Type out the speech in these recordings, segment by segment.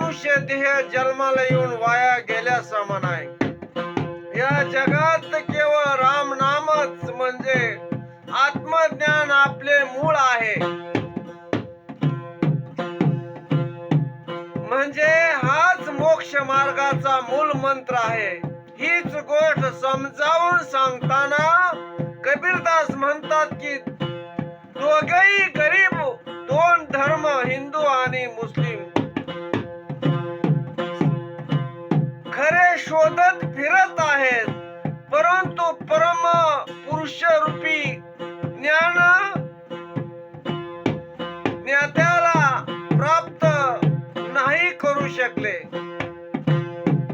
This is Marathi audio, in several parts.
मनुष्य देह जन्माला येऊन वाया गेल्या समान आहे. या जगात केवळ राम नामच म्हणजे आत्मज्ञान आपले मूळ आहे. म्हणजे हाच मोक्ष मार्गाचा मूल मंत्र आहे. हीच गोष्ट समजावून सांगताना कबीरदास म्हणतात की दोघेही गरीब, दोन धर्म, हिंदू आणि मुस्लिम, खरे शोधत फिरत आहेत, परंतु परम पुरुष रूपी ज्ञात्याला प्राप्त नाही करू शकले.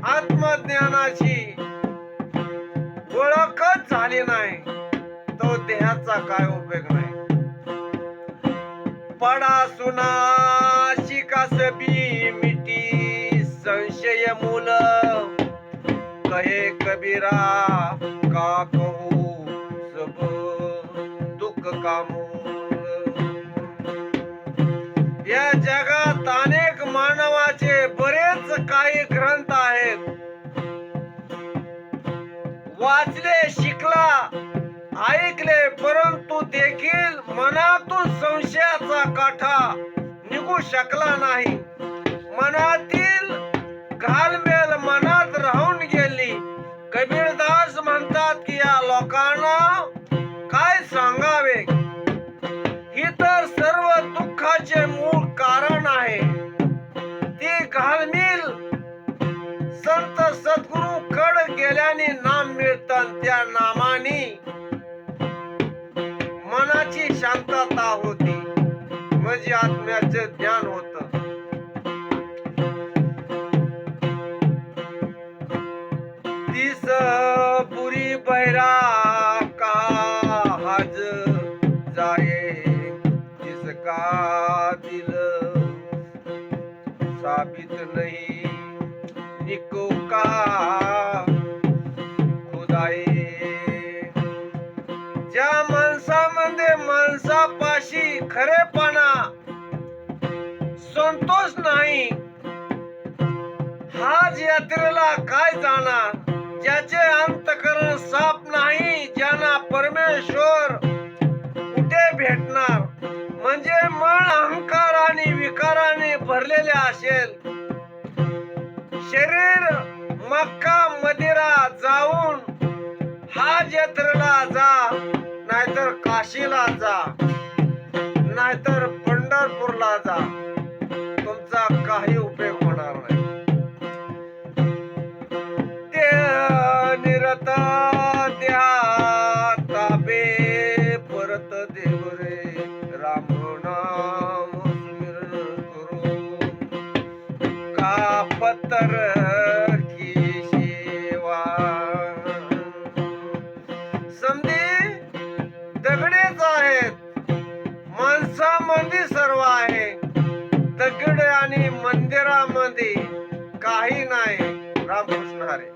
आत्मज्ञानाची ओळखच झाली नाही तो देहाचा काय उपयोग नाही. पडा सुना शिकासबी मिटी संशय मूल, कहे कबीरा का कहू सब दुःख का मूल. या जगात अनेक मानवाचे बरेच काही ग्रंथ आहेत. वाचले, शिकला, ऐकले, परंतु देखील मनातून संशयाचा काठा निघू शकला नाही. मनातील घालमेल मनात राहून गेली. कबीरदास म्हणतात की या लोकांना काय सांगावे, ही तर सर्व दुःखाचे मूळ कारण आहे. ती घालमेल संत सद्गुरु कड गेल्याने नाम मिळतात. त्या नामाने मनाची शांतता होती, म्हणजे आत्म्याचे ज्ञान होत. तीस पुरी बहिरा कहा हज जाए, जिसका दिल साबित नहीं निको का खुदाई. ज्या माणसामध्ये माणसापाशी खरेपणा, संतोष नाही, हाच यात्रेला काय जाणार. ज्याचे अंतकरण साफ नाही, ज्यांना परमेश्वर कुठे भेटणार. म्हणजे मन अहंकार आणि विकाराने भरलेले असेल. शरीर मक्का मदिरा जाऊन हाज यात्रेला जा, नाहीतर काशीला जा, नाहीतर पंढरपूरला जा, तुमचा काही उपयोग होणार नाही. ते निरत द्या ताबे परत देवरे, राम नाम स्मरण करू का पत्तर की सेवा. समधी दगडेच आहेत, माणसामध्ये सर्व आहे. दगड आणि मंदिरामध्ये काही नाही. रामकृष्ण हरी.